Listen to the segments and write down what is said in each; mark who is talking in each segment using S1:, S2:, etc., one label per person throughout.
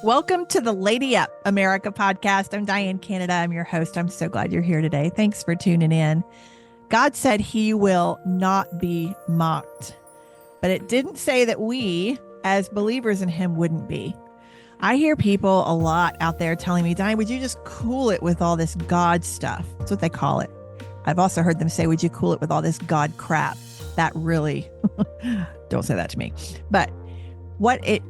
S1: Welcome to the Lady Up America podcast. I'm Diane Canada. I'm your host. I'm so glad you're here today. Thanks for tuning in. God said he will not be mocked, but it didn't say that we, as believers in him, wouldn't be. I hear people a lot out there telling me, Diane, would you just cool it with all this God stuff? That's what they call it. I've also heard them say, would you cool it with all this God crap? That really, don't say that to me. But what it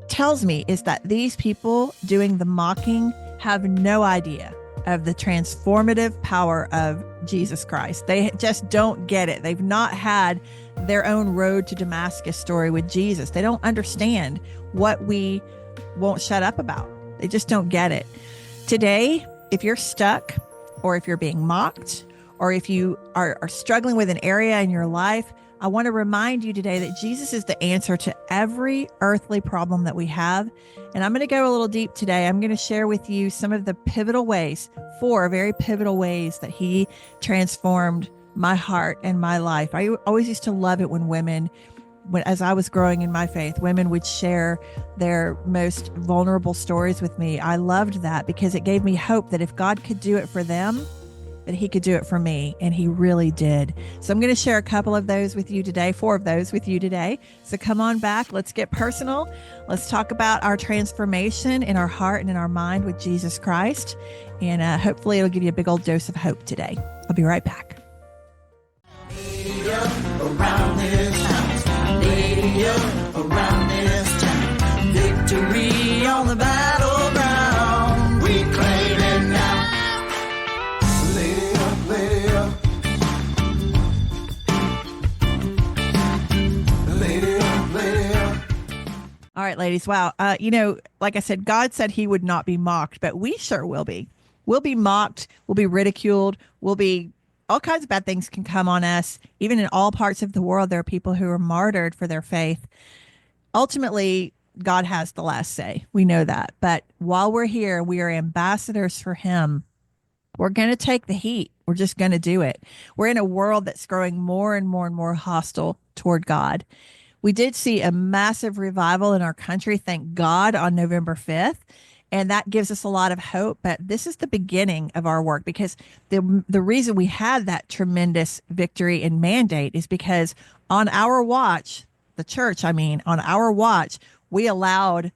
S1: tells me is that these people doing the mocking have no idea of the transformative power of Jesus Christ. They just don't get it. They've not had their own road to Damascus story with Jesus. They don't understand what we won't shut up about. They just don't get it. Today, if you're stuck, or if you're being mocked, or if you are struggling with an area in your life, I want to remind you today that Jesus is the answer to every earthly problem that we have. And I'm going to go a little deep today. I'm going to share with you some of the pivotal ways, 4 very pivotal ways that he transformed my heart and my life. I always used to love it when women, as I was growing in my faith, women would share their most vulnerable stories with me. I loved that because it gave me hope that if God could do it for them, that he could do it for me. And he really did. So I'm going to share a couple of those with you today, 4 of those with you today. So come on back. Let's get personal. Let's talk about our transformation in our heart and in our mind with Jesus Christ. And hopefully it'll give you a big old dose of hope today. I'll be right back.
S2: Around this town, lady up around this town, victory on the battleground, we claim it now. Lady up, lady up, lady up, lady up.
S1: All right, ladies. Wow. Like I said, God said he would not be mocked, but we sure will be. We'll be mocked. We'll be ridiculed. All kinds of bad things can come on us. Even in all parts of the world, there are people who are martyred for their faith. Ultimately, God has the last say. We know that. But while we're here, we are ambassadors for him. We're going to take the heat. We're just going to do it. We're in a world that's growing more and more and more hostile toward God. We did see a massive revival in our country, thank God, on November 5th. And that gives us a lot of hope. But this is the beginning of our work, because the reason we had that tremendous victory and mandate is because on our watch, the church, on our watch, we allowed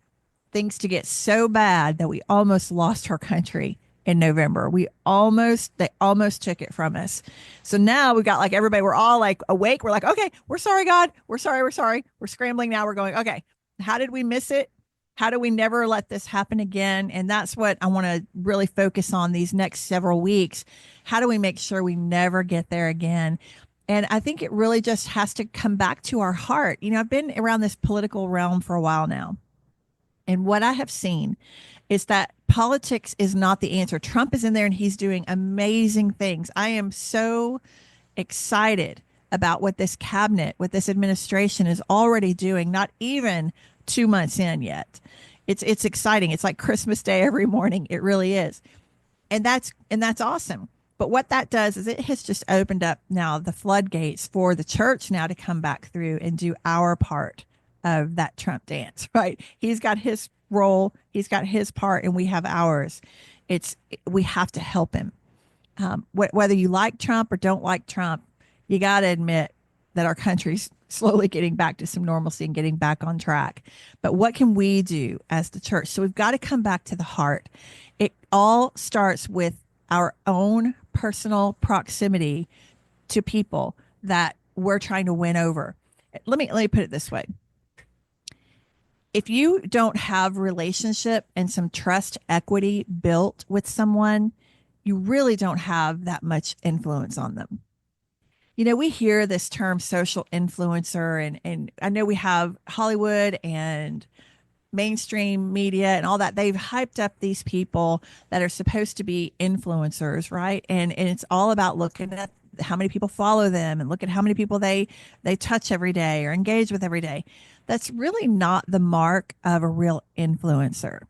S1: things to get so bad that we almost lost our country in November. They almost took it from us. So now we got everybody, we're all awake. We're okay, we're sorry, God. We're sorry. We're scrambling now. We're going, okay, how did we miss it? How do we never let this happen again? And that's what I want to really focus on these next several weeks. How do we make sure we never get there again? And I think it really just has to come back to our heart. I've been around this political realm for a while now. And what I have seen is that politics is not the answer. Trump is in there and he's doing amazing things. I am so excited about what this cabinet, what this administration is already doing, not even 2 months in yet. It's exciting. It's like Christmas Day every morning. It really is. And that's awesome. But what that does is it has just opened up now the floodgates for the church now to come back through and do our part of that Trump dance, right? He's got his role, he's got his part, and we have ours. We have to help him. Whether you like Trump or don't like Trump, you got to admit that our country's slowly getting back to some normalcy and getting back on track. But what can we do as the church? So we've got to come back to the heart. It all starts with our own personal proximity to people that we're trying to win over. Let me put it this way. If you don't have relationship and some trust equity built with someone, you really don't have that much influence on them. We hear this term social influencer, and I know we have Hollywood and mainstream media and all that. They've hyped up these people that are supposed to be influencers, right? And it's all about looking at how many people follow them and look at how many people they touch every day or engage with every day. That's really not the mark of a real influencer.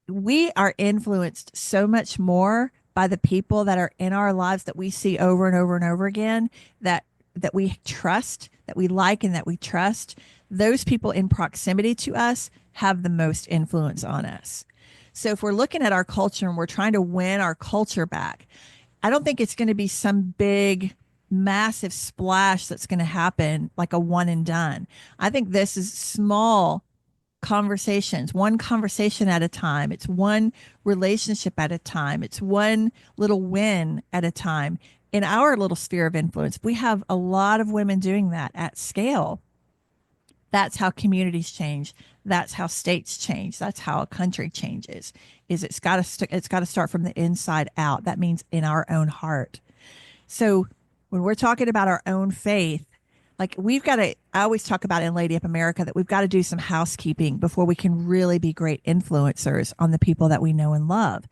S1: We are influenced so much more by the people that are in our lives that we see over and over and over again, that we trust, that we like, and that we trust. Those people in proximity to us have the most influence on us. So if we're looking at our culture and we're trying to win our culture back, I don't think it's going to be some big, massive splash that's going to happen like a one and done. I think this is small conversations, one conversation at a time. It's one relationship at a time. It's one little win at a time. In our little sphere of influence, we have a lot of women doing that at scale. That's how communities change. That's how states change. That's how a country changes. Is it's got to start from the inside out. That means in our own heart. So when we're talking about our own faith, like we've got to, I always talk about in Lady Up America that we've got to do some housekeeping before we can really be great influencers on the people that we know and love.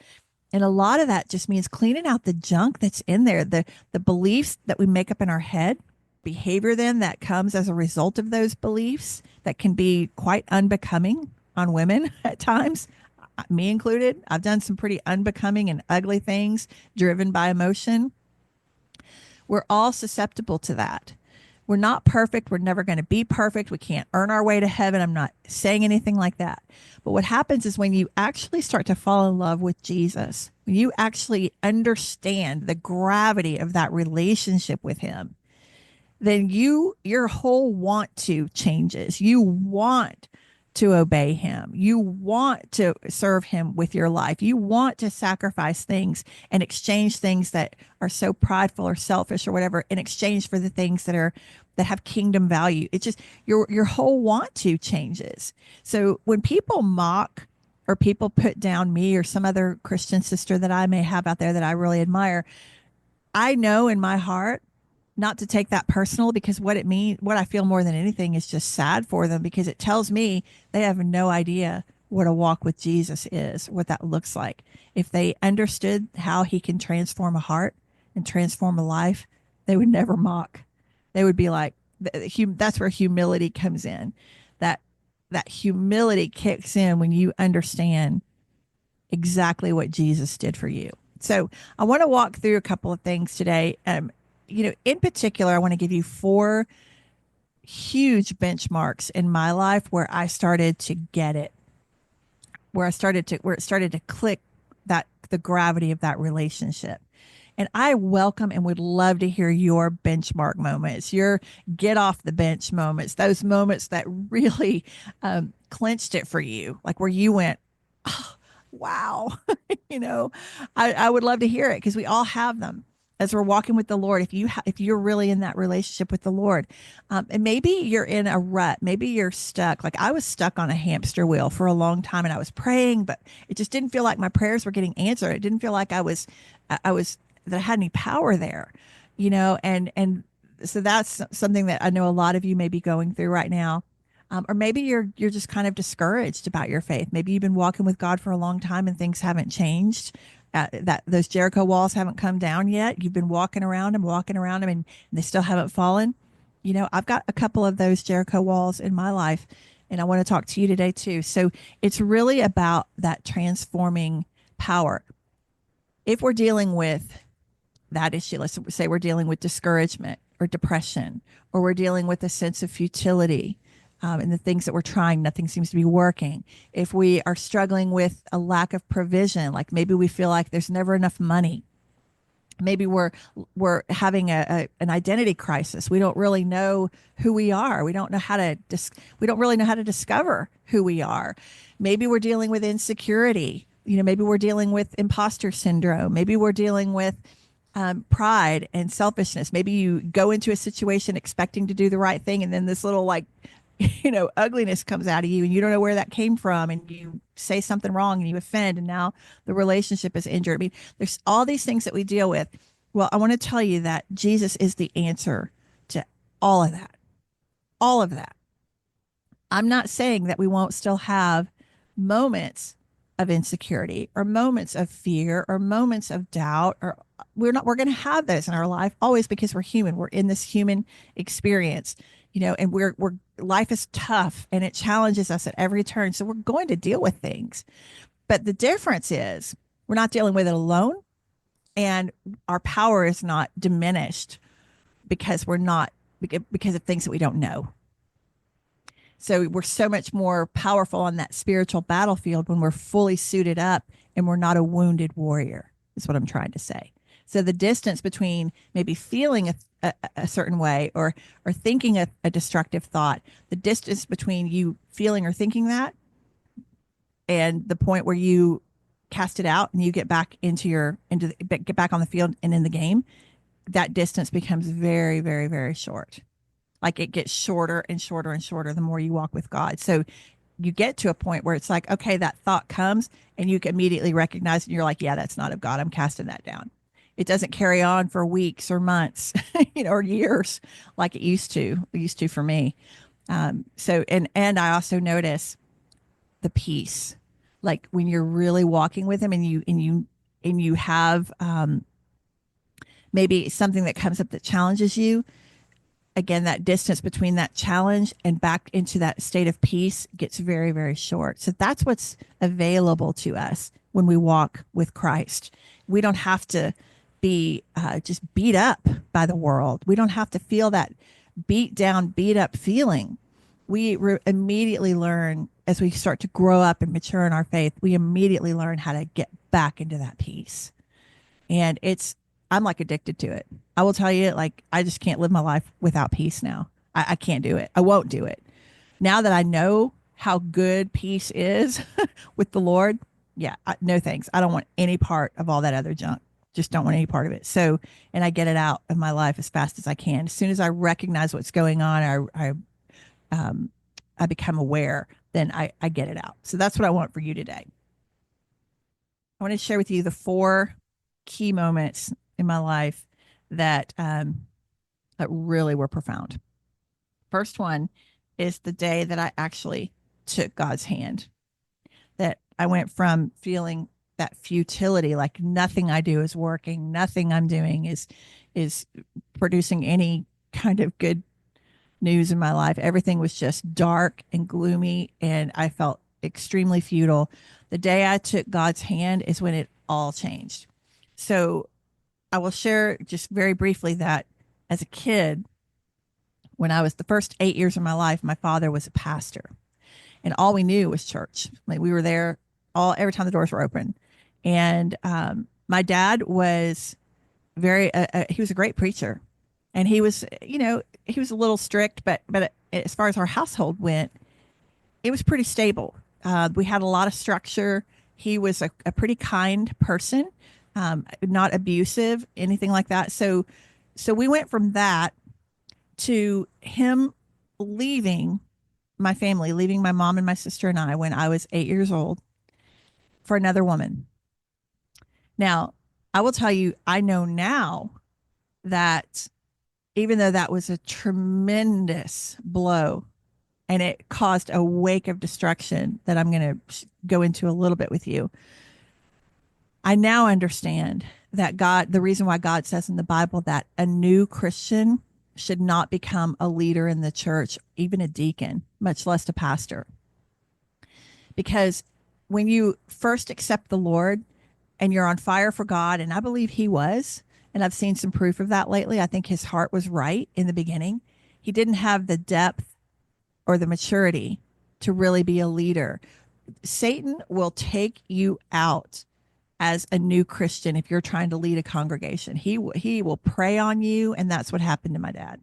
S1: And a lot of that just means cleaning out the junk that's in there, the beliefs that we make up in our head, behavior then that comes as a result of those beliefs that can be quite unbecoming on women at times, me included. I've done some pretty unbecoming and ugly things driven by emotion. We're all susceptible to that. We're not perfect. We're never going to be perfect. We can't earn our way to heaven. I'm not saying anything like that. But what happens is when you actually start to fall in love with Jesus, when you actually understand the gravity of that relationship with him, then your whole want to changes. You want to obey him. You want to serve him with your life. You want to sacrifice things and exchange things that are so prideful or selfish or whatever in exchange for the things that have kingdom value. It's just your whole want to changes. So when people mock or people put down me or some other Christian sister that I may have out there that I really admire, I know in my heart not to take that personal, because what I feel more than anything is just sad for them, because it tells me they have no idea what a walk with Jesus is, what that looks like. If they understood how he can transform a heart and transform a life, they would never mock. They would be like, that's where humility comes in. That that humility kicks in when you understand exactly what Jesus did for you. So I want to walk through a couple of things today. In particular, I want to give you 4 huge benchmarks in my life where I started to get it, where it started to click that the gravity of that relationship. And I welcome and would love to hear your benchmark moments, your get off the bench moments, those moments that really clinched it for you, like where you went, oh, wow. you know, I would love to hear it, because we all have them as we're walking with the Lord. If you're really in that relationship with the Lord, and maybe you're in a rut, maybe you're stuck. Like I was stuck on a hamster wheel for a long time, and I was praying, but it just didn't feel like my prayers were getting answered. It didn't feel like that I had any power there, and so that's something that I know a lot of you may be going through right now. Or maybe you're just kind of discouraged about your faith. Maybe you've been walking with God for a long time and things haven't changed. That those Jericho walls haven't come down yet. You've been walking around them, and they still haven't fallen. I've got a couple of those Jericho walls in my life, and I want to talk to you today too. So it's really about that transforming power. If we're dealing with that issue, let's say we're dealing with discouragement or depression, or we're dealing with a sense of futility, and the things that we're trying, nothing seems to be working. If we are struggling with a lack of provision, like maybe we feel like there's never enough money. Maybe we're having an identity crisis. We don't really know who we are. We don't really know how to discover who we are. Maybe we're dealing with insecurity. Maybe we're dealing with imposter syndrome. Maybe we're dealing with pride and selfishness. Maybe you go into a situation expecting to do the right thing, and then this little ugliness comes out of you, and you don't know where that came from, and you say something wrong and you offend, and now the relationship is injured. I mean, there's all these things that we deal with. Well, I want to tell you that Jesus is the answer to all of that. All of that. I'm not saying that we won't still have moments of insecurity or moments of fear or moments of doubt, or we're going to have those in our life always, because we're human. We're in this human experience, and we're life is tough and it challenges us at every turn. So we're going to deal with things. But the difference is we're not dealing with it alone, and our power is not diminished because of things that we don't know. So we're so much more powerful on that spiritual battlefield when we're fully suited up and we're not a wounded warrior, is what I'm trying to say. So the distance between maybe feeling a certain way or thinking a destructive thought, the distance between you feeling or thinking that and the point where you cast it out and you get back get back on the field and in the game, that distance becomes very, very, very short. Like it gets shorter and shorter and shorter the more you walk with God. So you get to a point where it's like, okay, that thought comes and you can immediately recognize it and you're like, yeah, that's not of God. I'm casting that down. It doesn't carry on for weeks or months, or years like it used to. It used to for me. And I also notice the peace, like when you're really walking with Him and you have maybe something that comes up that challenges you. Again, that distance between that challenge and back into that state of peace gets very, very short. So that's what's available to us when we walk with Christ. We don't have to be just beat up by the world. We don't have to feel that beat down, beat up feeling. We immediately learn as we start to grow up and mature in our faith, we immediately learn how to get back into that peace. And I'm like addicted to it. I will tell you, like, I just can't live my life without peace now. I can't do it. I won't do it. Now that I know how good peace is with the Lord, yeah, no thanks. I don't want any part of all that other junk. Just don't want any part of it. So, and I get it out of my life as fast as I can. As soon as I recognize what's going on, I become aware, then I get it out. So that's what I want for you today. I want to share with you the 4 key moments in my life that really were profound. First one is the day that I actually took God's hand. That I went from feeling that futility, like nothing I do is working, nothing I'm doing is producing any kind of good news in my life. Everything was just dark and gloomy, and I felt extremely futile. The day I took God's hand is when it all changed. So I will share just very briefly that as a kid, when I was the first 8 years of my life, my father was a pastor, and all we knew was church. Like we were there every time the doors were open. And my dad was he was a great preacher, and he was, he was a little strict, but as far as our household went, it was pretty stable. We had a lot of structure. He was a pretty kind person, not abusive, anything like that. So we went from that to him leaving my family, leaving my mom and my sister and I when I was 8 years old for another woman. Now, I will tell you, I know now that even though that was a tremendous blow and it caused a wake of destruction that I'm going to go into a little bit with you, I now understand that the reason why God says in the Bible that a new Christian should not become a leader in the church, even a deacon, much less a pastor. Because when you first accept the Lord and you're on fire for God, and I believe he was, and I've seen some proof of that lately. I think his heart was right in the beginning. He didn't have the depth or the maturity to really be a leader. Satan will take you out as a new Christian if you're trying to lead a congregation. He will prey on you, and that's what happened to my dad.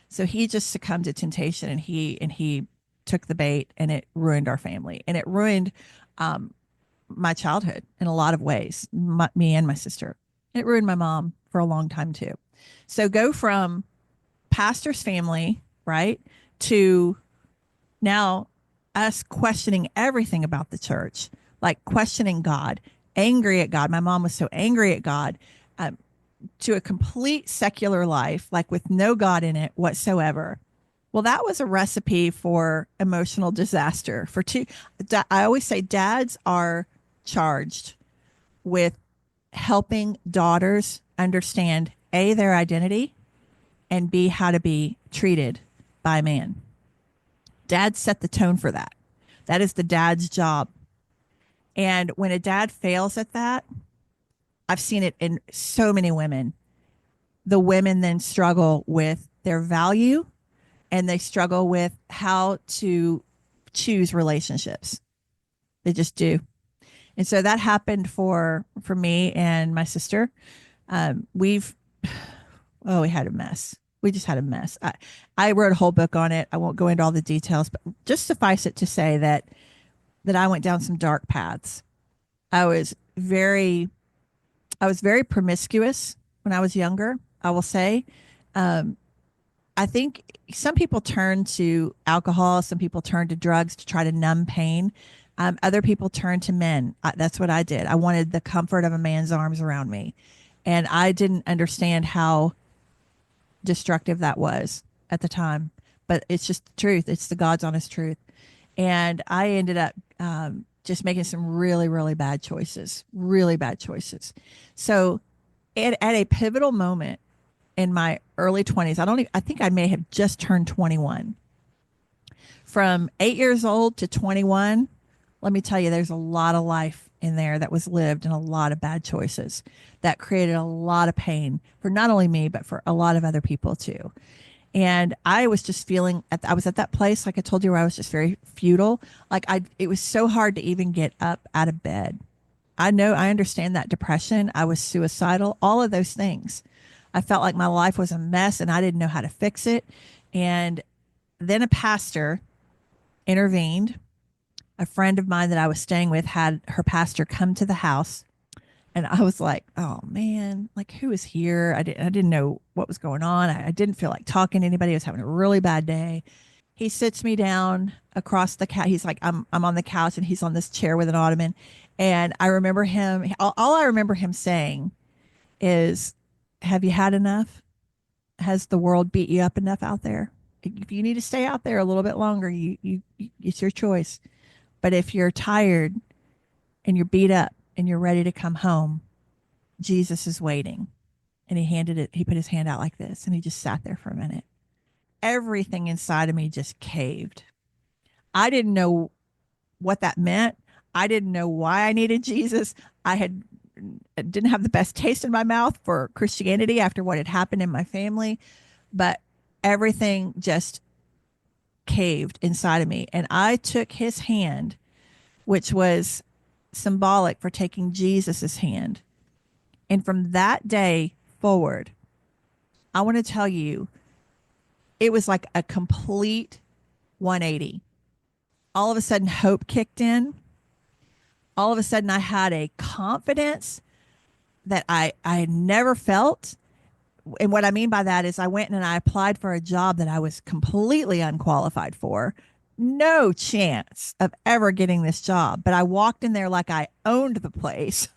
S1: So he just succumbed to temptation, and he took the bait, and it ruined our family, and it ruined my childhood in a lot of ways, me and my sister. It ruined my mom for a long time too. So go from pastor's family, right, to now us questioning everything about the church, like questioning God, angry at God. My mom was so angry at God, to a complete secular life, like with no God in it whatsoever. Well, that was a recipe for emotional disaster. I always say dads are charged with helping daughters understand A, their identity, and B, how to be treated by a man. Dad set the tone for that. That is the dad's job. And when a dad fails at that, I've seen it in so many women. The women then struggle with their value and they struggle with how to choose relationships. They just do. And so that happened for me and my sister. We've oh, we had a mess. We just had a mess. I wrote a whole book on it. I won't go into all the details, but just suffice it to say that I went down some dark paths. I was very I was very promiscuous when I was younger, I will say. Um, I think some people turn to alcohol, some people turn to drugs to try to numb pain. Other people turn to men. That's what I did. I wanted the comfort of a man's arms around me. And I didn't understand how destructive that was at the time. But it's just the truth. It's the God's honest truth. And I ended up just making some really, really bad choices, really bad choices. So at a pivotal moment in my early 20s, I think I may have just turned 21. From 8 years old to 21, let me tell you, there's a lot of life in there that was lived and a lot of bad choices that created a lot of pain for not only me, but for a lot of other people too. And I was just feeling, I was at that place, like I told you, where I was just very futile. It was so hard to even get up out of bed. I understand that depression. I was suicidal, all of those things. I felt like my life was a mess and I didn't know how to fix it. And then a pastor intervened. A friend of mine that I was staying with had her pastor come to the house. And I was like, oh man, like who is here? I didn't know what was going on. I didn't feel like talking to anybody. I was having a really bad day. He sits me down across the couch. He's like, I'm on the couch and he's on this chair with an ottoman. And I remember him, all I remember him saying is, have you had enough? Has the world beat you up enough out there? If you need to stay out there a little bit longer, it's your choice. But if you're tired and you're beat up and you're ready to come home, Jesus is waiting. And he put his hand out like this and he just sat there for a minute. Everything inside of me just caved. I didn't know what that meant. I didn't know why I needed Jesus. Didn't have the best taste in my mouth for Christianity after what had happened in my family, but everything just caved inside of me. And I took his hand, which was symbolic for taking Jesus's hand. And from that day forward, I want to tell you, it was like a complete 180. All of a sudden, hope kicked in. All of a sudden, I had a confidence that I had never felt. And what I mean by that is I went and I applied for a job that I was completely unqualified for. No chance of ever getting this job. But I walked in there like I owned the place.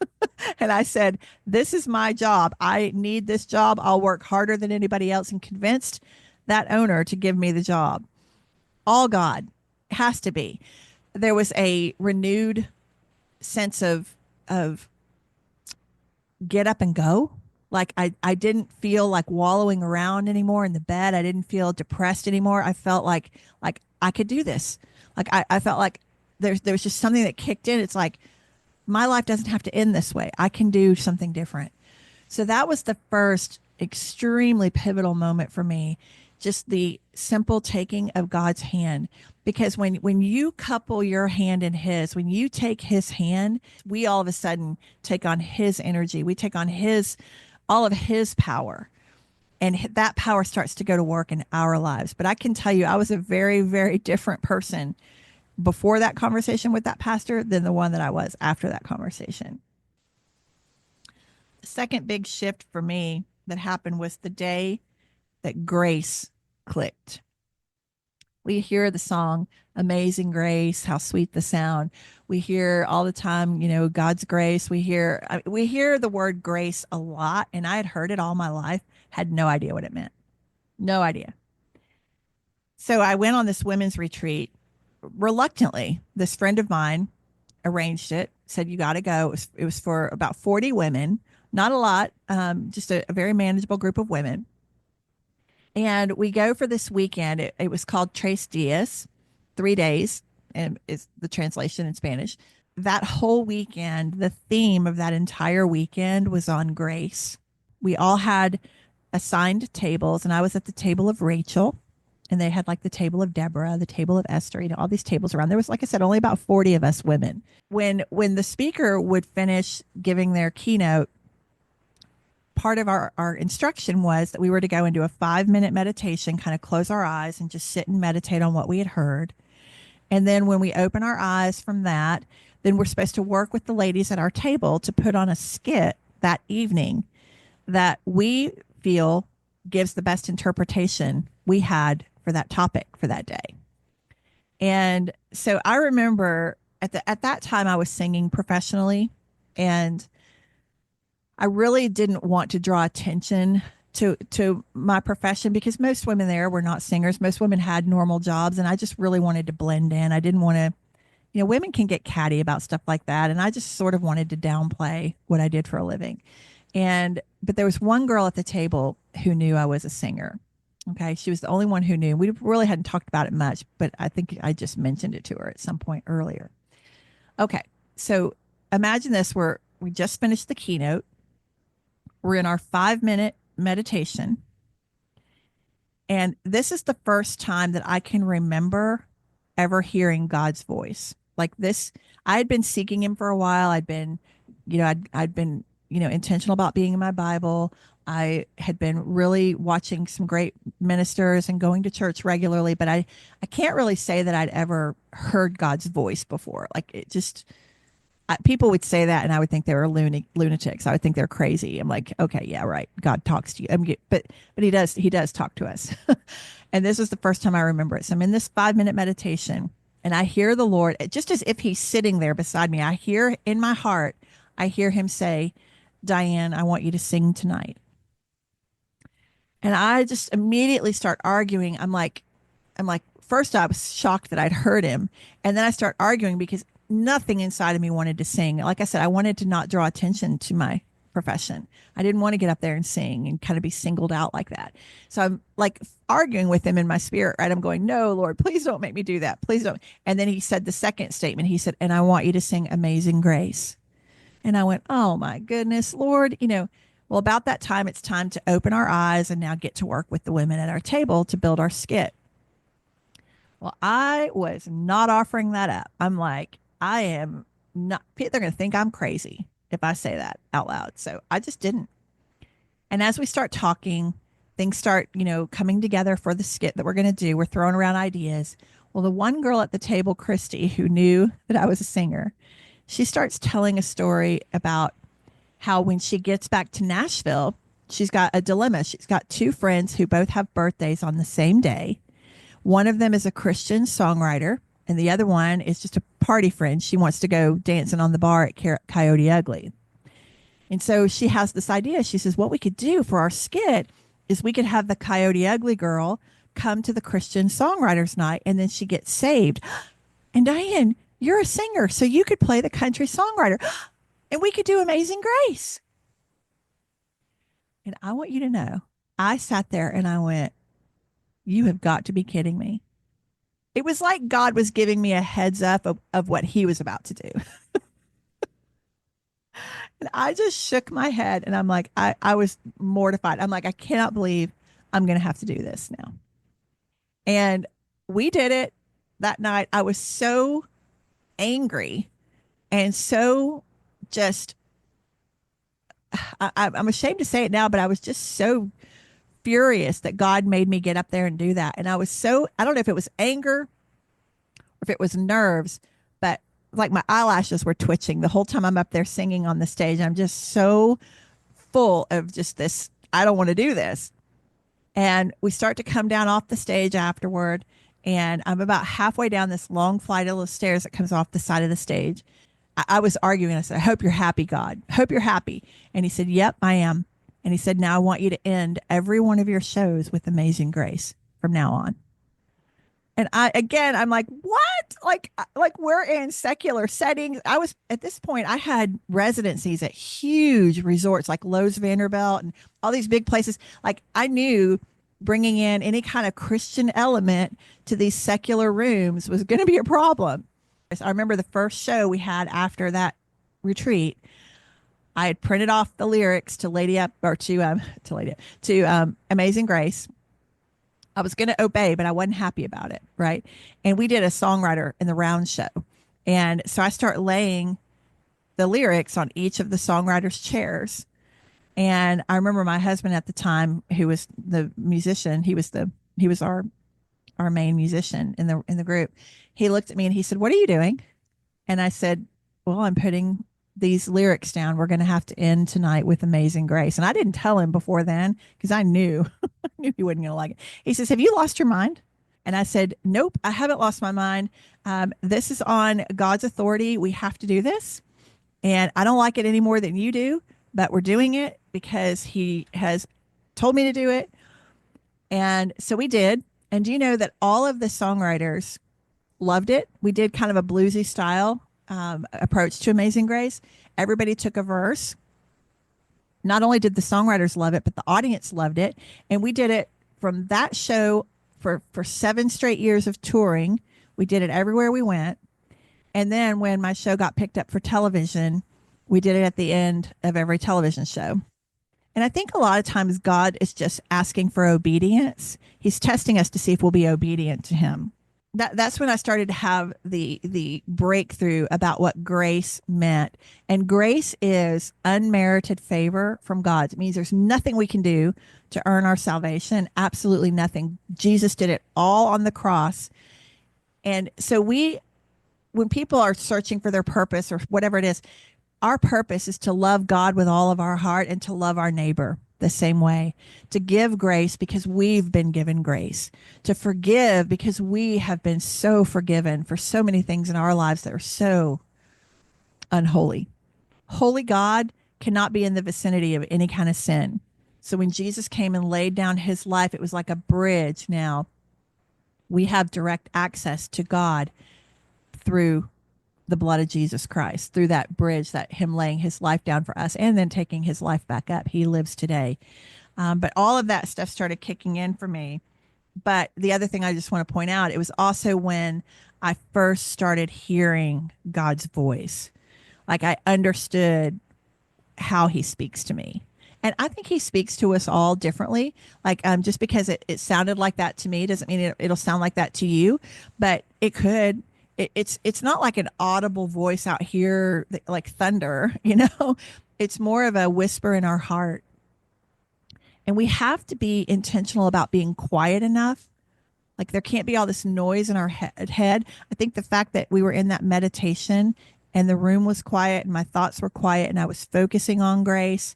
S1: And I said, this is my job. I need this job. I'll work harder than anybody else, and convinced that owner to give me the job. All God. Has to be. There was a renewed sense of get up and go. Like I didn't feel like wallowing around anymore in the bed. I didn't feel depressed anymore. I felt like I could do this. Like I felt like there was just something that kicked in. It's like my life doesn't have to end this way. I can do something different. So that was the first extremely pivotal moment for me. Just the simple taking of God's hand. Because when you couple your hand in his, when you take his hand, we all of a sudden take on his energy. We take on all of his power. And that power starts to go to work in our lives. But I can tell you, I was a very, very different person before that conversation with that pastor than the one that I was after that conversation. The second big shift for me that happened was the day that grace clicked. We hear the song Amazing Grace, how sweet the sound. We hear all the time, God's grace. We hear the word grace a lot, and I had heard it all my life, had no idea what it meant. No idea. So I went on this women's retreat reluctantly. This friend of mine arranged it, said, you got to go. It was for about 40 women, not a lot, just a very manageable group of women. And we go for this weekend. It was called Tres Dias, 3 days, and is the translation in Spanish. That whole weekend, the theme of that entire weekend was on grace. We all had assigned tables, and I was at the table of Rachel. And they had like the table of Deborah, the table of Esther, all these tables around. There was, like I said, only about 40 of us women. When the speaker would finish giving their keynote, part of our instruction was that we were to go into a 5-minute meditation, kind of close our eyes and just sit and meditate on what we had heard. And then when we open our eyes from that, then we're supposed to work with the ladies at our table to put on a skit that evening that we feel gives the best interpretation we had for that topic for that day. And so I remember at that time I was singing professionally, and I really didn't want to draw attention to my profession because most women there were not singers. Most women had normal jobs, and I just really wanted to blend in. I didn't want to, women can get catty about stuff like that, and I just sort of wanted to downplay what I did for a living. But there was one girl at the table who knew I was a singer. Okay, she was the only one who knew. We really hadn't talked about it much, but I think I just mentioned it to her at some point earlier. Okay, so imagine this: we just finished the keynote. We're in our 5-minute meditation. And this is the first time that I can remember ever hearing God's voice. Like this, I had been seeking him for a while. I'd been, I'd been, intentional about being in my Bible. I had been really watching some great ministers and going to church regularly, but I can't really say that I'd ever heard God's voice before. Like it just, people would say that and I would think they were lunatics. I would think they're crazy. I'm like, okay, yeah, right. God talks to you. But he does talk to us. And this was the first time I remember it. So I'm in this 5-minute meditation and I hear the Lord, just as if he's sitting there beside me. I hear in my heart, I hear him say, Diane, I want you to sing tonight. And I just immediately start arguing. I'm like, first I was shocked that I'd heard him. And then I start arguing because nothing inside of me wanted to sing. Like I said, I wanted to not draw attention to my profession. I didn't want to get up there and sing and kind of be singled out like that. So I'm like arguing with him in my spirit, right? I'm going, no, Lord, please don't make me do that. Please don't. And then he said the second statement. He said, and I want you to sing Amazing Grace. And I went, oh my goodness, Lord, well, about that time, it's time to open our eyes and now get to work with the women at our table to build our skit. Well, I was not offering that up. I'm like, I am not, they're going to think I'm crazy if I say that out loud. So I just didn't. And as we start talking, things start, coming together for the skit that we're going to do. We're throwing around ideas. Well, the one girl at the table, Christy, who knew that I was a singer, she starts telling a story about how when she gets back to Nashville, she's got a dilemma. She's got two friends who both have birthdays on the same day. One of them is a Christian songwriter, and the other one is just a party friend. She wants to go dancing on the bar at Coyote Ugly. And so she has this idea. She says, what we could do for our skit is we could have the Coyote Ugly girl come to the Christian songwriters night, and then she gets saved. And Diane, you're a singer, so you could play the country songwriter, and we could do Amazing Grace. And I want you to know, I sat there and I went, you have got to be kidding me. It was like God was giving me a heads up of what he was about to do. And I just shook my head and I'm like, I was mortified. I'm like, I cannot believe I'm going to have to do this now. And we did it that night. I was so angry and so just, I'm ashamed to say it now, but I was just so furious that God made me get up there and do that. And I was so, I don't know if it was anger or if it was nerves, but like my eyelashes were twitching the whole time I'm up there singing on the stage. I'm just so full of just this, I don't want to do this. And we start to come down off the stage afterward. And I'm about halfway down this long flight of stairs that comes off the side of the stage. I was arguing. I said, I hope you're happy, God. Hope you're happy. And he said, yep, I am. And he said, now I want you to end every one of your shows with Amazing Grace from now on. And I'm like, what? Like we're in secular settings. I was at this point, I had residencies at huge resorts like Lowe's Vanderbilt and all these big places. Like I knew bringing in any kind of Christian element to these secular rooms was going to be a problem. I remember the first show we had after that retreat. I had printed off the lyrics to Lady Up or to Amazing Grace. I was going to obey, but I wasn't happy about it. Right. And we did a songwriter in the round show. And so I start laying the lyrics on each of the songwriters' chairs. And I remember my husband at the time, who was the musician, he was our main musician in the group. He looked at me and he said, "What are you doing?" And I said, "Well, I'm putting these lyrics down. We're going to have to end tonight with Amazing Grace." And I didn't tell him before then because I knew I knew he wasn't going to like it. He says, "Have you lost your mind?" And I said, "Nope, I haven't lost my mind. This is on God's authority. We have to do this. And I don't like it any more than you do, but we're doing it because he has told me to do it." And so we did. And do you know that all of the songwriters loved it? We did kind of a bluesy style approach to Amazing Grace. Everybody took a verse. Not only did the songwriters love it, but the audience loved it. And we did it from that show for 7 straight years of touring. We did it everywhere we went. And then when my show got picked up for television, we did it at the end of every television show. And I think a lot of times God is just asking for obedience. He's testing us to see if we'll be obedient to him. That's when I started to have the breakthrough about what grace meant. And grace is unmerited favor from God. It means there's nothing we can do to earn our salvation. Absolutely nothing. Jesus did it all on the cross. And so when people are searching for their purpose or whatever it is, our purpose is to love God with all of our heart and to love our neighbor the same way, to give grace because we've been given grace, to forgive because we have been so forgiven for so many things in our lives that are so unholy. Holy God cannot be in the vicinity of any kind of sin. So when Jesus came and laid down his life, it was like a bridge. Now we have direct access to God through the blood of Jesus Christ, through that bridge, that him laying his life down for us and then taking his life back up. He lives today. But all of that stuff started kicking in for me. But the other thing I just want to point out, it was also when I first started hearing God's voice. Like I understood how he speaks to me. And I think he speaks to us all differently. Like just because it sounded like that to me doesn't mean it'll sound like that to you, but it could. It's not like an audible voice out here like thunder, you know. It's more of a whisper in our heart. And we have to be intentional about being quiet enough. Like there can't be all this noise in our head. I think the fact that we were in that meditation and the room was quiet and my thoughts were quiet and I was focusing on grace,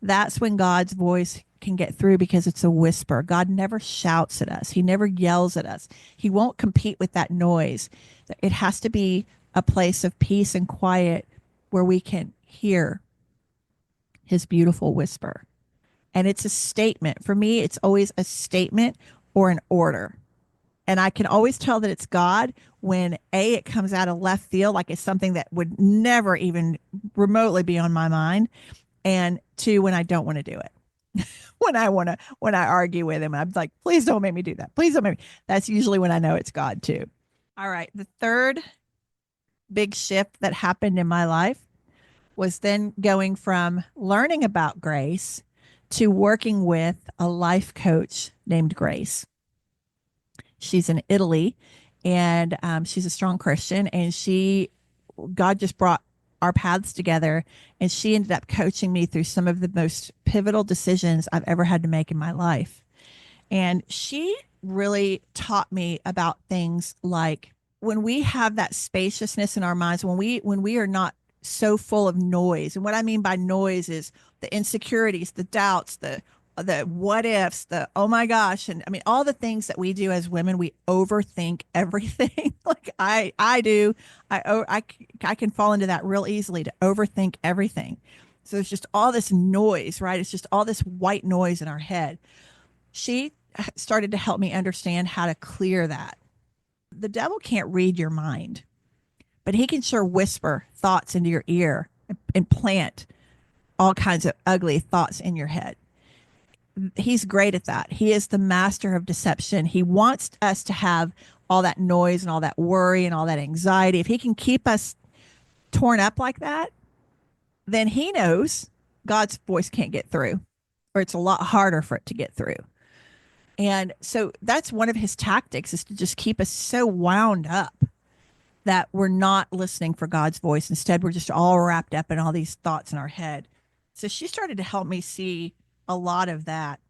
S1: that's when God's voice can get through because it's a whisper. God never shouts at us. He never yells at us. He won't compete with that noise. It has to be a place of peace and quiet where we can hear his beautiful whisper. And it's a statement. For me, it's always a statement or an order. And I can always tell that it's God when A, it comes out of left field, like it's something that would never even remotely be on my mind. And two, when I don't want to do it. When I argue with him, I'm like, please don't make me do that. Please don't make me. That's usually when I know it's God too. All right. The third big shift that happened in my life was then going from learning about grace to working with a life coach named Grace. She's in Italy and she's a strong Christian, and God just brought our paths together, and she ended up coaching me through some of the most pivotal decisions I've ever had to make in my life. And she really taught me about things like when we have that spaciousness in our minds, when we are not so full of noise. And what I mean by noise is the insecurities, the doubts, the what ifs, the oh my gosh, and I mean all the things that we do as women. We overthink everything. Like I do. I can fall into that real easily, to overthink everything. So there's just all this noise, right? It's just all this white noise in our head. She started to help me understand how to clear that. The devil can't read your mind, but he can sure whisper thoughts into your ear and plant all kinds of ugly thoughts in your head. He's great at that. He is the master of deception. He wants us to have all that noise and all that worry and all that anxiety. If he can keep us torn up like that, then he knows God's voice can't get through, or it's a lot harder for it to get through. And so that's one of his tactics, is to just keep us so wound up that we're not listening for God's voice. Instead, we're just all wrapped up in all these thoughts in our head. So she started to help me see a lot of that.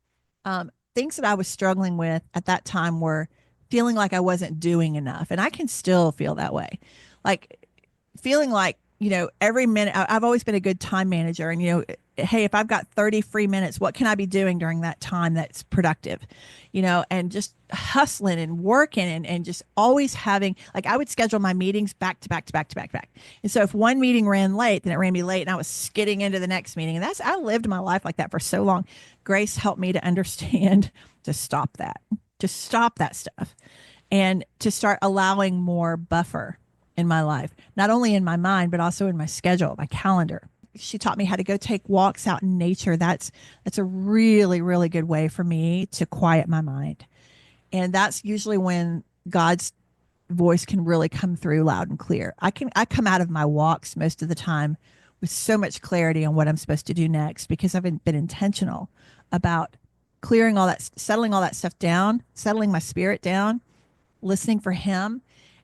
S1: Things that I was struggling with at that time were feeling like I wasn't doing enough. And I can still feel that way. Like feeling like, every minute, I've always been a good time manager. And, hey, if I've got 30 free minutes, what can I be doing during that time that's productive? And just hustling and working, and just always having, like, I would schedule my meetings back to back to back to back to back. And so if one meeting ran late, then it ran me late and I was skidding into the next meeting. And I lived my life like that for so long. Grace helped me to understand to stop that, to stop that stuff, and to start allowing more buffer in my life, not only in my mind, but also in my schedule, my calendar. She taught me how to go take walks out in nature. That's a really, really good way for me to quiet my mind. And that's usually when God's voice can really come through loud and clear. I come out of my walks most of the time with so much clarity on what I'm supposed to do next, because I've been intentional about clearing all that, settling all that stuff down, settling my spirit down, listening for him.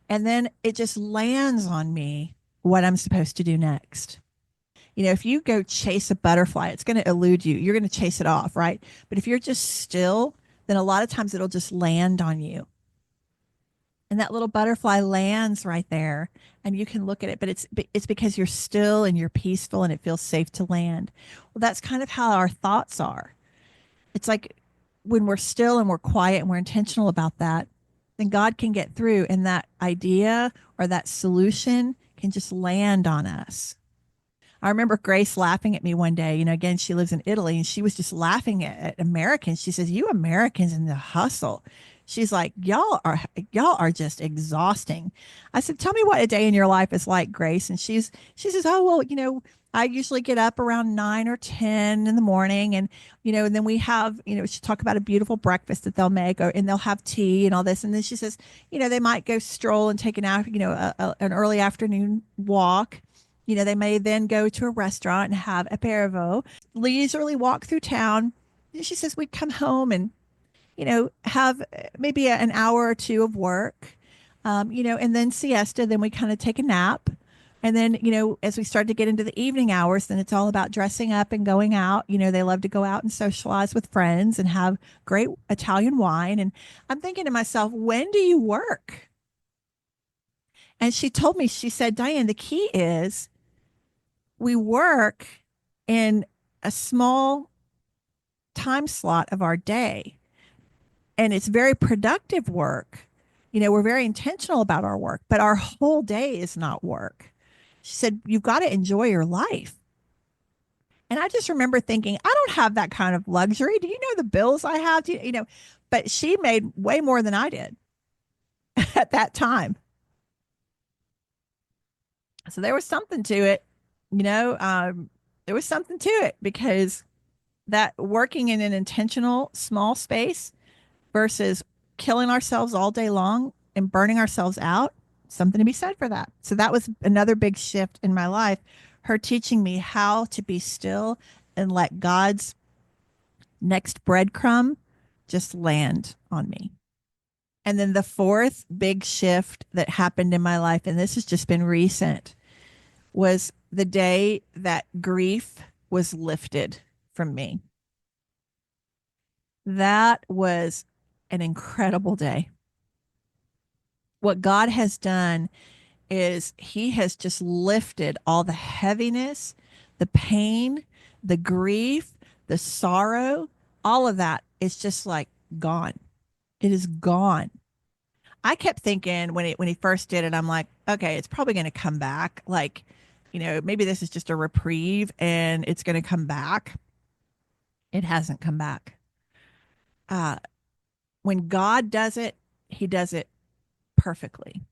S1: And then it just lands on me what I'm supposed to do next. If you go chase a butterfly, it's going to elude you. You're going to chase it off, right? But if you're just still, then a lot of times it'll just land on you. And that little butterfly lands right there and you can look at it, but it's because you're still and you're peaceful and it feels safe to land. Well, that's kind of how our thoughts are. It's like when we're still and we're quiet and we're intentional about that, then God can get through, and that idea or that solution can just land on us. I remember Grace laughing at me one day. Again, she lives in Italy, and she was just laughing at Americans. She says, "You Americans in the hustle." She's like, y'all are just exhausting. I said, "Tell me what a day in your life is like, Grace." And she says, "Oh, well, I usually get up around 9 or 10 in the morning, and then we have, she talk about a beautiful breakfast that they'll make, and they'll have tea and all this. And then she says, they might go stroll and take an early afternoon walk. They may then go to a restaurant and have aperivo, leisurely walk through town." And she says, "We'd come home and, have maybe an hour or two of work, and then siesta. Then we kind of take a nap. And then, as we start to get into the evening hours, then it's all about dressing up and going out. They love to go out and socialize with friends and have great Italian wine." And I'm thinking to myself, when do you work? And she told me, she said, "Diane, the key is we work in a small time slot of our day, and it's very productive work. We're very intentional about our work, but our whole day is not work." She said, "You've got to enjoy your life." And I just remember thinking, I don't have that kind of luxury. Do you know the bills I have? But she made way more than I did at that time. So there was something to it, there was something to it, because that working in an intentional small space versus killing ourselves all day long and burning ourselves out, something to be said for that. So that was another big shift in my life. Her teaching me how to be still and let God's next breadcrumb just land on me. And then the fourth big shift that happened in my life, and this has just been recent, was the day that grief was lifted from me. That was an incredible day. What God has done is he has just lifted all the heaviness, the pain, the grief, the sorrow, all of that is just like gone. It is gone. I kept thinking when he first did it, I'm like, okay, it's probably going to come back. Like, maybe this is just a reprieve and it's going to come back. It hasn't come back. When God does it, he does it perfectly.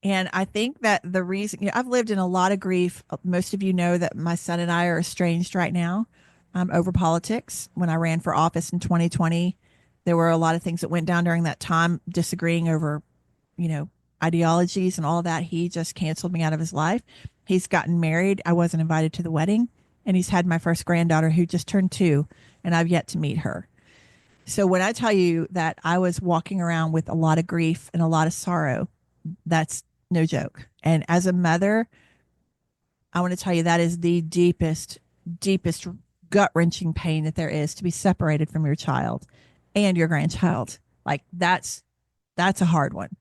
S1: And I think that the reason, I've lived in a lot of grief. Most of you know that my son and I are estranged right now, over politics. When I ran for office in 2020, there were a lot of things that went down during that time, disagreeing over, ideologies and all of that. He just canceled me out of his life. He's gotten married. I wasn't invited to the wedding. And he's had my first granddaughter, who just turned 2, and I've yet to meet her. So when I tell you that I was walking around with a lot of grief and a lot of sorrow, that's no joke. And as a mother, I want to tell you that is the deepest gut wrenching pain that there is to be separated from your child and your grandchild. Like that's a hard one.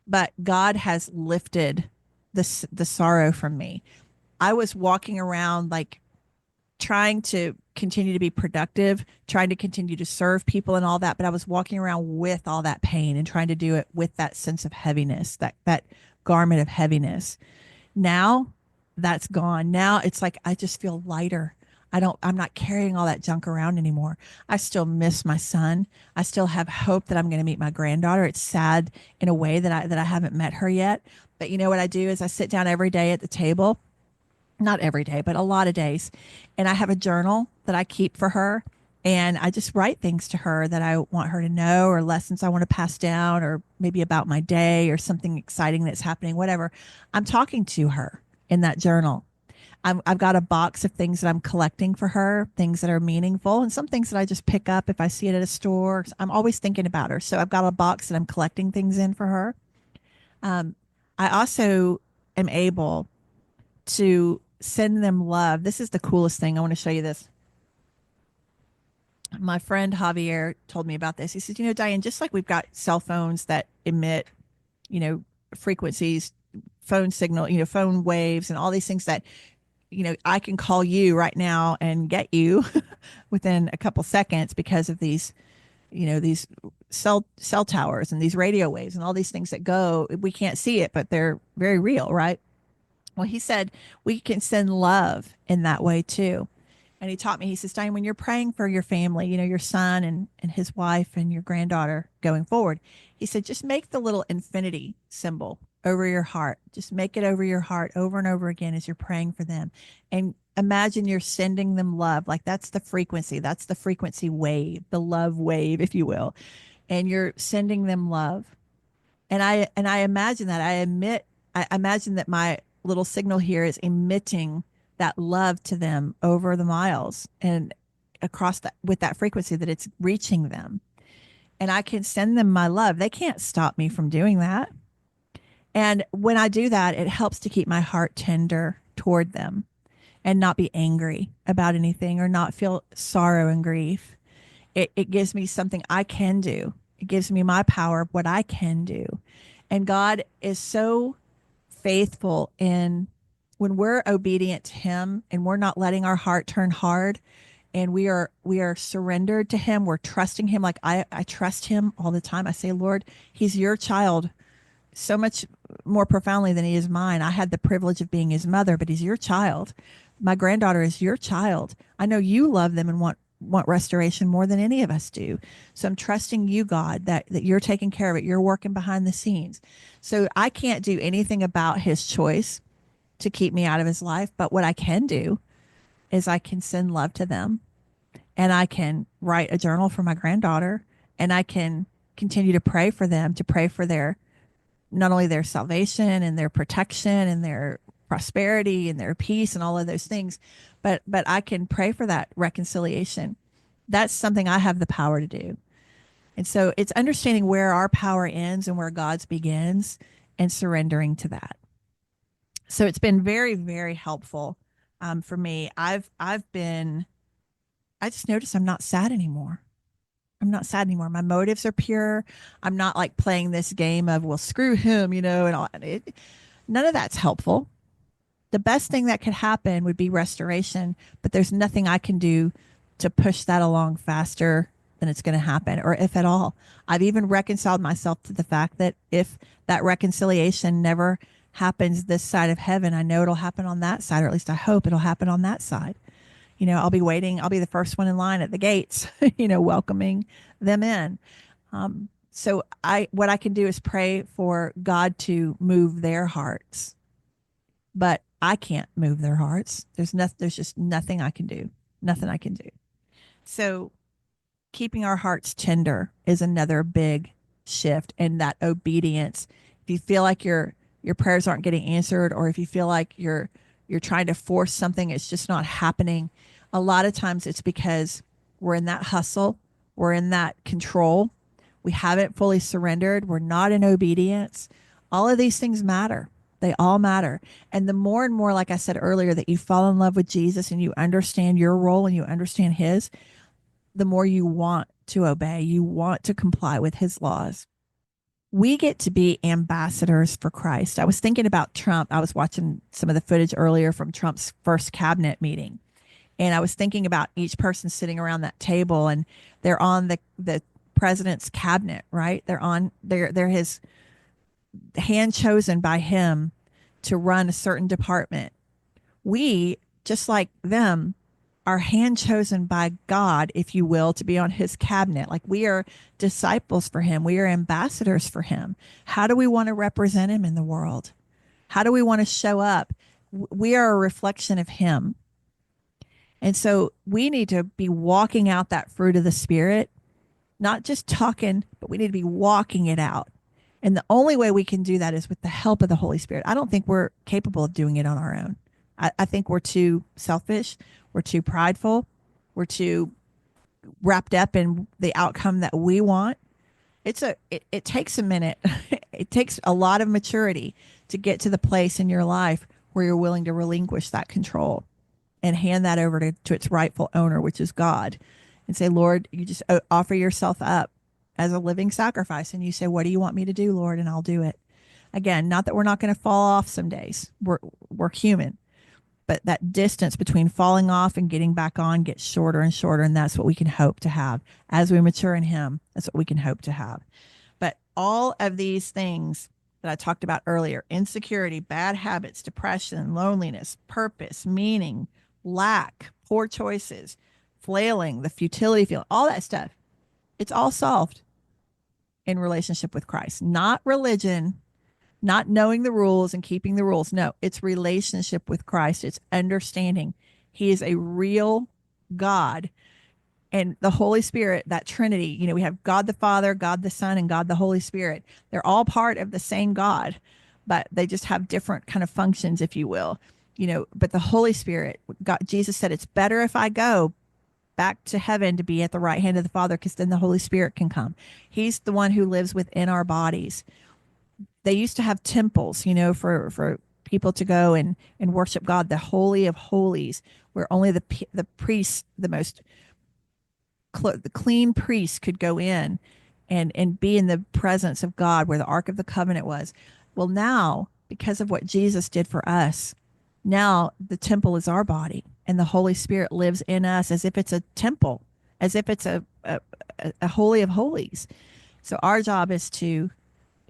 S1: But God has lifted the sorrow from me. I was walking around like trying to continue to be productive, trying to continue to serve people and all that, but I was walking around with all that pain and trying to do it with that sense of heaviness, that garment of heaviness. Now that's gone. Now it's like I just feel lighter. I'm not carrying all that junk around anymore. I still miss my son. I still have hope that I'm going to meet my granddaughter. It's sad in a way that I haven't met her yet. But you know what I do is I sit down every day at the table, not every day, but a lot of days. And I have a journal that I keep for her. And I just write things to her that I want her to know, or lessons I want to pass down, or maybe about my day or something exciting that's happening, whatever. I'm talking to her in that journal. I've got a box of things that I'm collecting for her, things that are meaningful, and some things that I just pick up if I see it at a store. I'm always thinking about her. So I've got a box that I'm collecting things in for her. Um, I also am able to send them love. This is the coolest thing. I want to show you this. My friend Javier told me about this. He says, Diane, just like we've got cell phones that emit, you know, frequencies, phone signal, phone waves and all these things that, I can call you right now and get you within a couple seconds because of these cell towers and these radio waves and all these things that go. We can't see it, but they're very real, right? Well, he said we can send love in that way too. And he taught me, he says, Diane, when you're praying for your family, your son and his wife and your granddaughter going forward, he said, just make the little infinity symbol over your heart. Just make it over your heart over and over again as you're praying for them. And imagine you're sending them love. Like that's the frequency. That's the frequency wave, the love wave, if you will. And you're sending them love. And I imagine that I imagine that my little signal here is emitting that love to them over the miles and across that with that frequency that it's reaching them. And I can send them my love. They can't stop me from doing that. And when I do that, it helps to keep my heart tender toward them and not be angry about anything or not feel sorrow and grief. It gives me something I can do. It gives me my power of what I can do. And God is so faithful in when we're obedient to him and we're not letting our heart turn hard and we are surrendered to him. We're trusting him. Like I trust him all the time. I say, Lord, he's your child so much more profoundly than he is mine. I had the privilege of being his mother, but he's your child. My granddaughter is your child. I know you love them and want restoration more than any of us do. So I'm trusting you, God, that you're taking care of it. You're working behind the scenes. So I can't do anything about his choice to keep me out of his life. But what I can do is I can send love to them and I can write a journal for my granddaughter and I can continue to pray for them, to pray for their, not only their salvation and their protection and their prosperity and their peace and all of those things, but I can pray for that reconciliation. That's something I have the power to do. And so it's understanding where our power ends and where God's begins and surrendering to that. So it's been very, very helpful for me. I just noticed I'm not sad anymore. I'm not sad anymore. My motives are pure. I'm not like playing this game of, well, screw him, and all. None of that's helpful. The best thing that could happen would be restoration, but there's nothing I can do to push that along faster than it's going to happen, or if at all. I've even reconciled myself to the fact that if that reconciliation never happens this side of heaven, I know it'll happen on that side, or at least I hope it'll happen on that side. I'll be waiting. I'll be the first one in line at the gates, welcoming them in. So what I can do is pray for God to move their hearts, but I can't move their hearts. There's just nothing I can do. Nothing I can do. So keeping our hearts tender is another big shift, and that obedience. If you feel like your prayers aren't getting answered, or if you feel like you're trying to force something, it's just not happening. A lot of times it's because we're in that hustle. We're in that control. We haven't fully surrendered. We're not in obedience. All of these things matter. They all matter. And the more and more, like I said earlier, that you fall in love with Jesus and you understand your role and you understand his, the more you want to obey, you want to comply with his laws. We get to be ambassadors for Christ. I was thinking about Trump. I was watching some of the footage earlier from Trump's first cabinet meeting. And I was thinking about each person sitting around that table, and they're on the president's cabinet, right? They're his hand chosen by him to run a certain department. We, just like them, are hand chosen by God, if you will, to be on his cabinet. Like, we are disciples for him. We are ambassadors for him. How do we want to represent him in the world? How do we want to show up? We are a reflection of him. And so we need to be walking out that fruit of the Spirit, not just talking, but we need to be walking it out. And the only way we can do that is with the help of the Holy Spirit. I don't think we're capable of doing it on our own. I think we're too selfish. We're too prideful. We're too wrapped up in the outcome that we want. It takes a minute. It takes a lot of maturity to get to the place in your life where you're willing to relinquish that control and hand that over to its rightful owner, which is God, and say, Lord, you just offer yourself up as a living sacrifice. And you say, what do you want me to do, Lord? And I'll do it. Again, not that we're not going to fall off some days. We're human. But that distance between falling off and getting back on gets shorter and shorter. And that's what we can hope to have. As we mature in him, that's what we can hope to have. But all of these things that I talked about earlier, insecurity, bad habits, depression, loneliness, purpose, meaning, lack, poor choices, flailing, the futility feeling, all that stuff, it's all solved in relationship with Christ. Not religion, not knowing the rules and keeping the rules. No, it's relationship with Christ. It's understanding he is a real God, and the Holy Spirit, that Trinity. We have God the Father, God the Son, and God the Holy Spirit. They're all part of the same God, but they just have different kind of functions, if you will. But the Holy Spirit, God, Jesus said, it's better if I go back to heaven to be at the right hand of the Father, because then the Holy Spirit can come. He's the one who lives within our bodies. They used to have temples, for people to go and worship God, the Holy of Holies, where only the priest, the clean priest, could go in and be in the presence of God, where the Ark of the Covenant was. Well, now, because of what Jesus did for us, now the temple is our body, and the Holy Spirit lives in us as if it's a temple, as if it's a Holy of Holies. So our job is to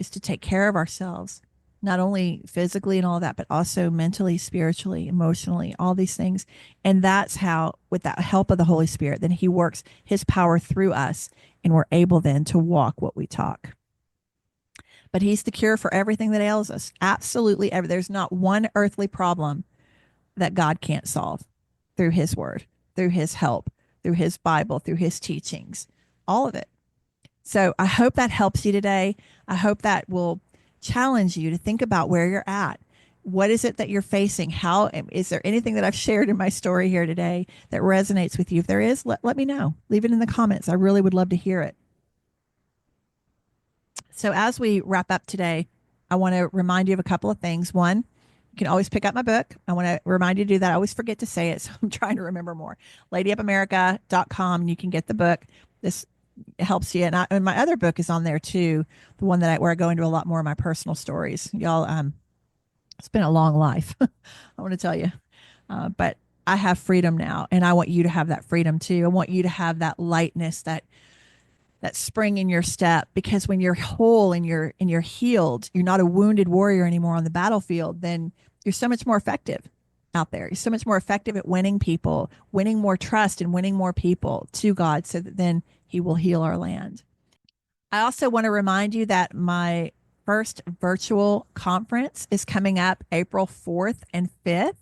S1: take care of ourselves, not only physically and all that, but also mentally, spiritually, emotionally, all these things. And that's how, with that help of the Holy Spirit, then he works his power through us, and we're able then to walk what we talk. But he's the cure for everything that ails us. Absolutely. There's not one earthly problem that God can't solve through his word, through his help, through his Bible, through his teachings, all of it. So I hope that helps you today. I hope that will challenge you to think about where you're at. What is it that you're facing? How is there anything that I've shared in my story here today that resonates with you? If there is, let me know. Leave it in the comments. I really would love to hear it. So as we wrap up today, I want to remind you of a couple of things. One, you can always pick up my book. I want to remind you to do that. I always forget to say it, so I'm trying to remember more. LadyUpAmerica.com, and you can get the book. This helps you. And my other book is on there too, the one where I go into a lot more of my personal stories. Y'all, it's been a long life, I want to tell you. But I have freedom now, and I want you to have that freedom too. I want you to have that lightness, that spring in your step, because when you're whole and you're healed, you're not a wounded warrior anymore on the battlefield, then you're so much more effective out there. You're so much more effective at winning people, winning more trust, and winning more people to God, so that then he will heal our land. I also want to remind you that my first virtual conference is coming up April 4th and 5th.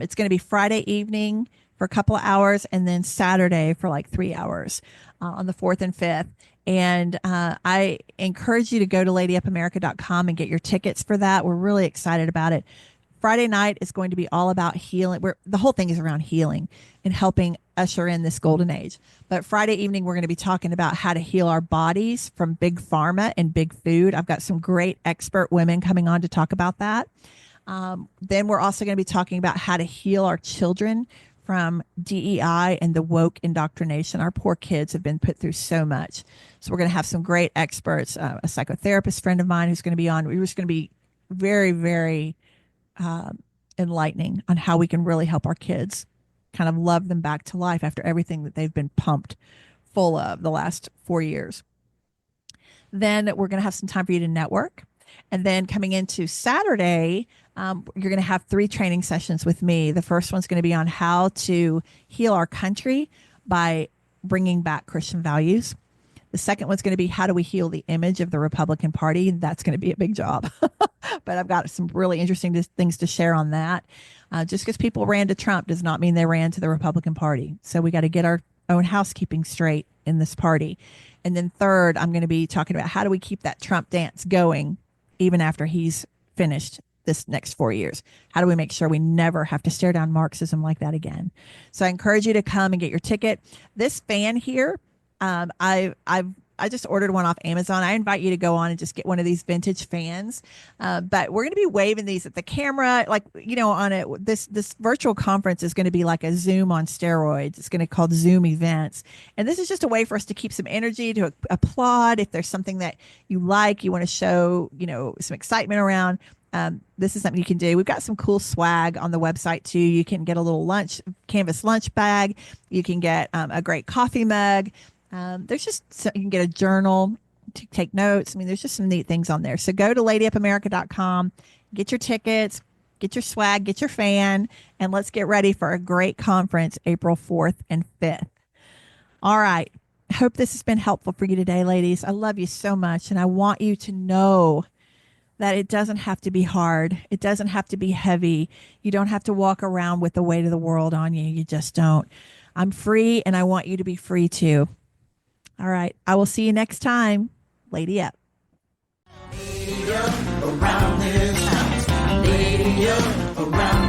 S1: It's going to be Friday evening for a couple of hours, and then Saturday for like 3 hours on the 4th and 5th. And I encourage you to go to ladyupamerica.com and get your tickets for that. We're really excited about it. Friday night is going to be all about healing. The whole thing is around healing and helping usher in this golden age. But Friday evening, we're going to be talking about how to heal our bodies from big pharma and big food. I've got some great expert women coming on to talk about that. Then we're also going to be talking about how to heal our children from DEI and the woke indoctrination. Our poor kids have been put through so much. So we're going to have some great experts, a psychotherapist friend of mine who's going to be on. We're just going to be very, very enlightening on how we can really help our kids kind of love them back to life after everything that they've been pumped full of the last 4 years. Then we're going to have some time for you to network. And then coming into Saturday, you're going to have 3 training sessions with me. The first one's going to be on how to heal our country by bringing back Christian values. The second one's going to be how do we heal the image of the Republican Party? That's going to be a big job. But I've got some really interesting things to share on that. Just because people ran to Trump does not mean they ran to the Republican Party. So we got to get our own housekeeping straight in this party. And then third, I'm going to be talking about how do we keep that Trump dance going even after he's finished this next 4 years. How do we make sure we never have to stare down Marxism like that again? So I encourage you to come and get your ticket. This fan here, I just ordered one off Amazon. I invite you to go on and just get one of these vintage fans. But we're going to be waving these at the camera, like, you know, on it. This virtual conference is going to be like a Zoom on steroids. It's going to be called Zoom events. And this is just a way for us to keep some energy, to applaud if there's something that you like, you want to show, you know, some excitement around. This is something you can do. We've got some cool swag on the website too. You can get a little canvas lunch bag. You can get a great coffee mug. There's just, you can get a journal to take notes. I mean, there's just some neat things on there. So go to ladyupamerica.com, get your tickets, get your swag, get your fan, and let's get ready for a great conference April 4th and 5th. All right. Hope this has been helpful for you today, ladies. I love you so much. And I want you to know that it doesn't have to be hard. It doesn't have to be heavy. You don't have to walk around with the weight of the world on you. You just don't. I'm free, and I want you to be free too. All right. I will see you next time. Lady up.
S2: Lady up around this house. Lady up around